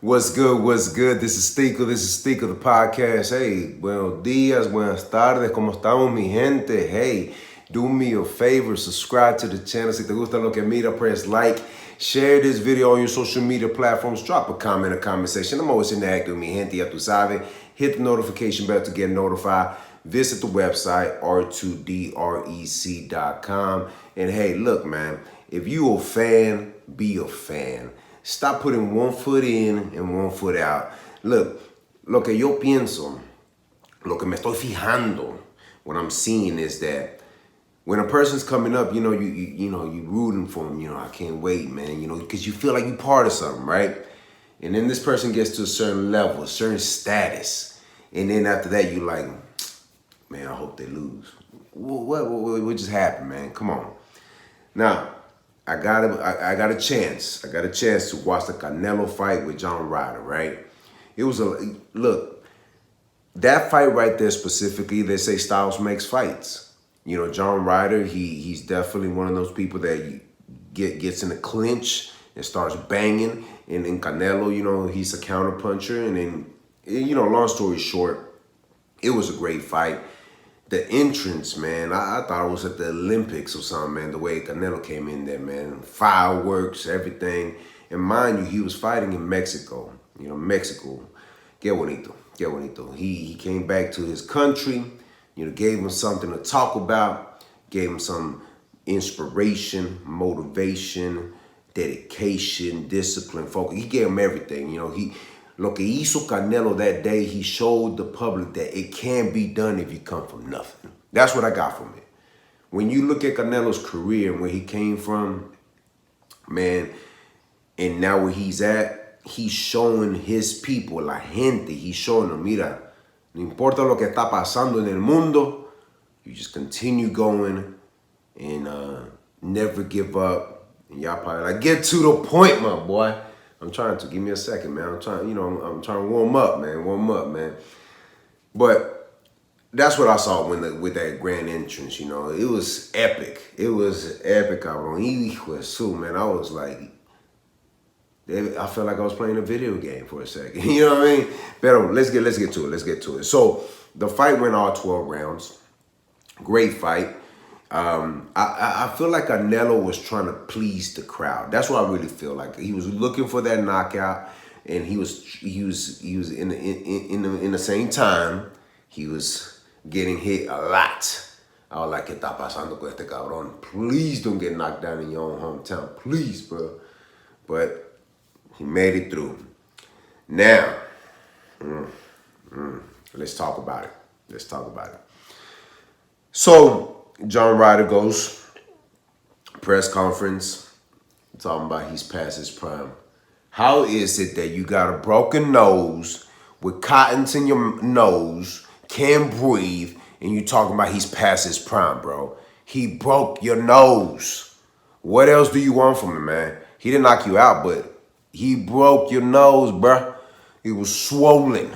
What's good? What's good? This is Stico, the podcast. Hey, buenos días, buenas tardes, ¿cómo estamos, mi gente? Hey, do me a favor, subscribe to the channel. Si te gusta lo que mira, press like. Share this video on your social media platforms. Drop a comment in the comment section. I'm always interactive, mi gente, ya tú sabes. Hit the notification bell to get notified. Visit the website, r2drec.com. And hey, look, man, if you a fan, be a fan. Stop putting one foot in and one foot out. Look, lo que yo pienso, lo que me estoy fijando, what I'm seeing is that when a person's coming up, you rooting for them. I can't wait, man. Because you feel like you're part of something, right? And then this person gets to a certain level, a certain status, and then after that, you like, man, I hope they lose. What just happened, man? Come on. Now, I got a chance. I got a chance to watch the Canelo fight with John Ryder, right? It was that fight right there specifically, they say styles makes fights. John Ryder, he's definitely one of those people that gets in a clinch and starts banging. And in Canelo, he's a counterpuncher. And then, long story short, it was a great fight. The entrance, man, I thought it was at the Olympics or something, man, the way Canelo came in there, man. Fireworks, everything. And mind you, he was fighting in Mexico. Mexico. Qué bonito, qué bonito. He came back to his country, gave him something to talk about, gave him some inspiration, motivation, dedication, discipline, focus. He gave him everything, Lo que hizo Canelo that day, he showed the public that it can be done if you come from nothing. That's what I got from it. When you look at Canelo's career and where he came from, man, and now where he's at, he's showing his people, la gente, he's showing them, mira, no importa lo que está pasando en el mundo, you just continue going and never give up. And y'all probably like, get to the point, my boy. I'm trying to, give me a second, man. I'm trying to warm up, man. But that's what I saw with that grand entrance, It was epic. It was epic, cabrón. Hijo de su, man. I was like, I felt like I was playing a video game for a second. You know what I mean? But let's get to it. So the fight went all 12 rounds. Great fight. I feel like Canelo was trying to please the crowd. That's what I really feel like. He was looking for that knockout, and he was in the same time he was getting hit a lot. I was like, ¿qué está pasando con este cabrón? Please don't get knocked down in your own hometown, please, bro. But he made it through. Now, let's talk about it. So John Ryder goes, press conference, talking about he's past his prime. How is it that you got a broken nose with cottons in your nose, can't breathe, and you talking about he's past his prime, bro? He broke your nose. What else do you want from him, man? He didn't knock you out, but he broke your nose, bro. It was swollen.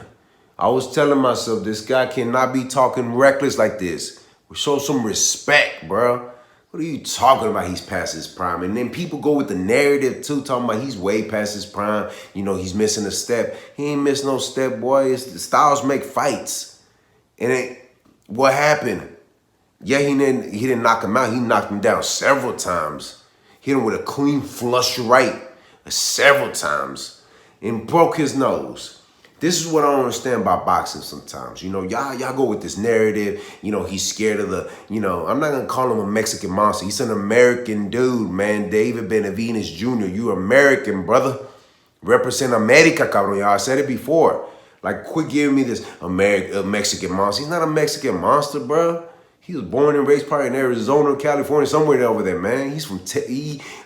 I was telling myself, this guy cannot be talking reckless like this. Show some respect, bro. What are you talking about? He's past his prime. And then people go with the narrative too, talking about he's way past his prime. He's missing a step. He ain't missed no step, boy. The styles make fights. And what happened? Yeah, he didn't knock him out. He knocked him down several times. Hit him with a clean flush right several times and broke his nose. This is what I don't understand about boxing sometimes. Y'all go with this narrative. He's scared of I'm not going to call him a Mexican monster. He's an American dude, man. David Benavides Jr., you American, brother. Represent America, cabrón. Y'all, I said it before. Like, quit giving me this Mexican monster. He's not a Mexican monster, bro. He was born and raised probably in Arizona, California, somewhere over there, man. He's from,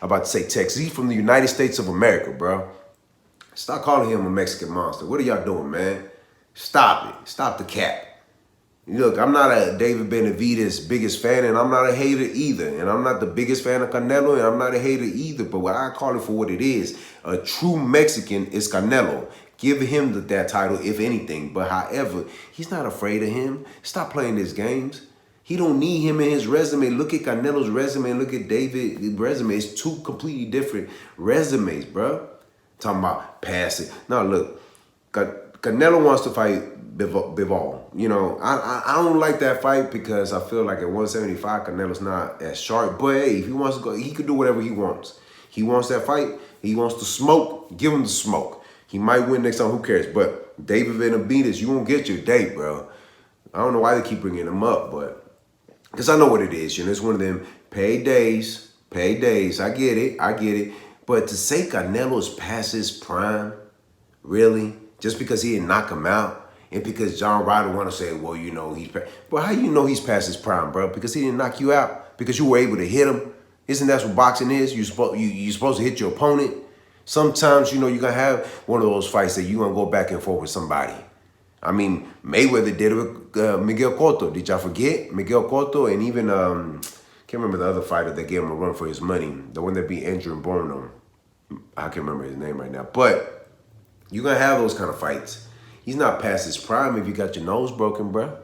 about to say Texas. He's from the United States of America, bro. Stop calling him a Mexican monster. What are y'all doing, man? Stop it. Stop the cap. Look, I'm not a David Benavides biggest fan, and I'm not a hater either. And I'm not the biggest fan of Canelo, and I'm not a hater either. But what I call it for what it is, a true Mexican is Canelo. Give him that title, if anything. But however, he's not afraid of him. Stop playing these games. He don't need him in his resume. Look at Canelo's resume and look at David's resume. It's two completely different resumes, bro. Talking about pass it. Now look, Canelo wants to fight Bivol. You know, I don't like that fight because I feel like at 175, Canelo's not as sharp. But hey, if he wants to go, he could do whatever he wants. He wants that fight. He wants to smoke. Give him the smoke. He might win next time. Who cares? But David Benavidez, you won't get your date, bro. I don't know why they keep bringing him up, but because I know what it is. You know, it's one of them paid days. I get it. But to say Canelo's past his prime, really, just because he didn't knock him out, and because John Ryder want to say, well, you know, but how you know he's past his prime, bro? Because he didn't knock you out, because you were able to hit him. Isn't that what boxing is? You're supposed to hit your opponent. Sometimes, you know, you're going to have one of those fights that you're going to go back and forth with somebody. I mean, Mayweather did it with Miguel Cotto. Did y'all forget? Miguel Cotto, and even, can't remember the other fighter that gave him a run for his money. The one that beat Andrew Bourne. I can't remember his name right now. But you're going to have those kind of fights. He's not past his prime if you got your nose broken, bro.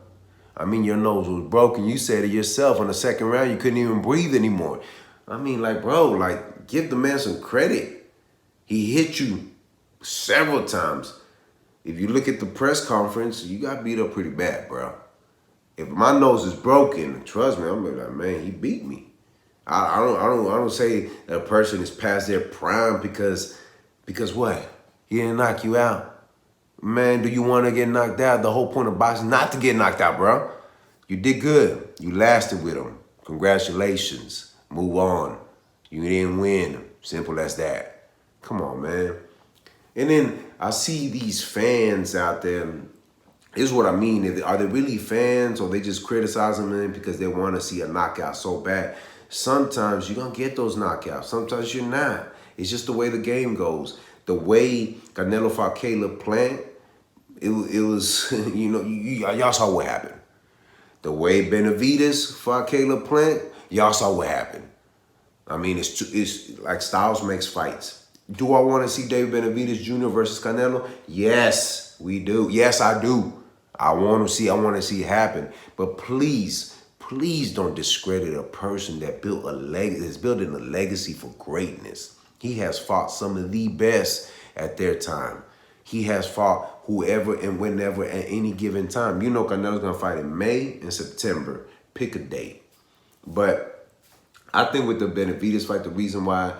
I mean, your nose was broken. You said it yourself. On the second round, you couldn't even breathe anymore. I mean, like, bro, like, give the man some credit. He hit you several times. If you look at the press conference, you got beat up pretty bad, bro. If my nose is broken, trust me, I'm like, man, he beat me. I don't say that a person is past their prime because what? He didn't knock you out. Man, do you want to get knocked out? The whole point of boxing is not to get knocked out, bro. You did good. You lasted with him. Congratulations. Move on. You didn't win. Simple as that. Come on, man. And then I see these fans out there. Here's what I mean. Are they really fans, or they just criticizing them because they want to see a knockout so bad? Sometimes you're going to get those knockouts. Sometimes you're not. It's just the way the game goes. The way Canelo fought Caleb Plant, it was, you know, y'all saw what happened. The way Benavidez fought Caleb Plant, y'all saw what happened. I mean, it's like styles makes fights. Do I want to see David Benavidez Jr. versus Canelo? Yes, we do. Yes, I do. I want to see it happen. But please don't discredit a person that is building a legacy for greatness. He has fought some of the best at their time. He has fought whoever and whenever at any given time. You know Canelo's going to fight in May and September. Pick a date. But I think with the Benavidez fight, the reason why,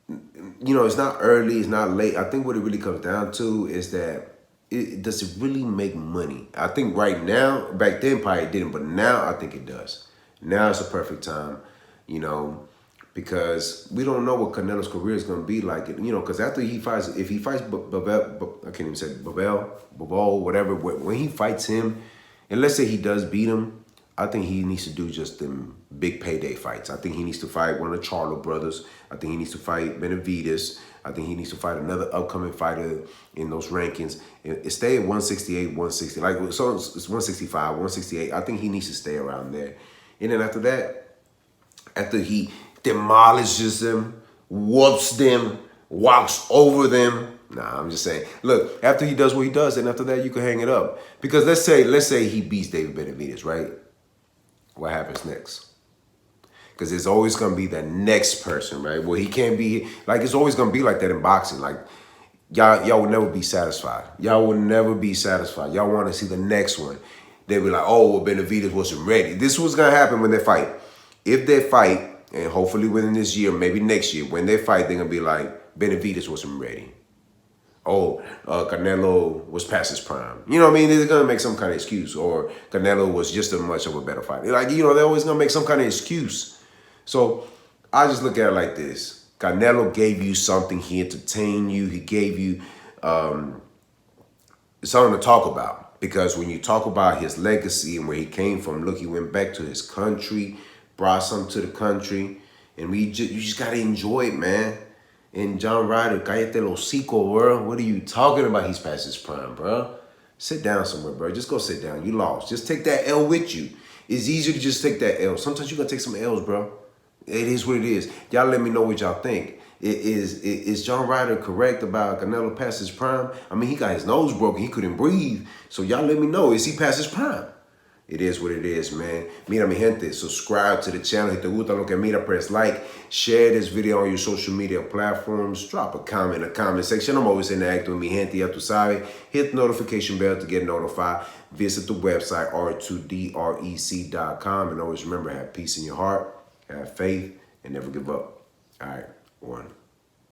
you know, it's not early, it's not late. I think what it really comes down to is that does it really make money? I think right now, back then probably it didn't, but now I think it does. Now it's a perfect time, you know, because we don't know what Canelo's career is going to be like. You know, because after he fights, if he fights Bivol, I can't even say Bivol, whatever, when he fights him, and let's say he does beat him, I think he needs to do just them big payday fights. I think he needs to fight one of the Charlo brothers. I think he needs to fight Benavidez. I think he needs to fight another upcoming fighter in those rankings. And stay at 168, 160. Like, so it's 165, 168. I think he needs to stay around there. And then after that, after he demolishes them, whoops them, walks over them. Nah, I'm just saying. Look, after he does what he does, and after that, you can hang it up. Because let's say he beats David Benavidez, right? What happens next? Because there's always going to be that next person, right? Well, he can't be, like, it's always going to be like that in boxing. Like, y'all will never be satisfied. Y'all will never be satisfied. Y'all want to see the next one. They'll be like, oh, well, Benavidez wasn't ready. This is what's going to happen when they fight. If they fight, and hopefully within this year, maybe next year, when they fight, they're going to be like, Benavidez wasn't ready. Oh, Canelo was past his prime. You know what I mean? They're going to make some kind of excuse. Or Canelo was just as much of a better fighter. Like, you know, they're always going to make some kind of excuse. So I just look at it like this. Canelo gave you something. He entertained you. He gave you something to talk about. Because when you talk about his legacy and where he came from, look, he went back to his country, brought something to the country. And you just got to enjoy it, man. And John Ryder, cállate el hocico, bro. What are you talking about? He's past his prime, bro. Sit down somewhere, bro. Just go sit down. You lost. Just take that L with you. It's easier to just take that L. Sometimes you're going to take some L's, bro. It is what it is. Y'all let me know what y'all think. Is John Ryder correct about Canelo past his prime? I mean, he got his nose broken. He couldn't breathe. So y'all let me know. Is he past his prime? It is what it is, man. Mira, mi gente, subscribe to the channel. Si te gusta lo que mira, press like. Share this video on your social media platforms. Drop a comment in the comment section. I'm always interacting with mi gente, ya tú sabes. Hit the notification bell to get notified. Visit the website, r2drec.com. And always remember, have peace in your heart, have faith, and never give up. All right, one.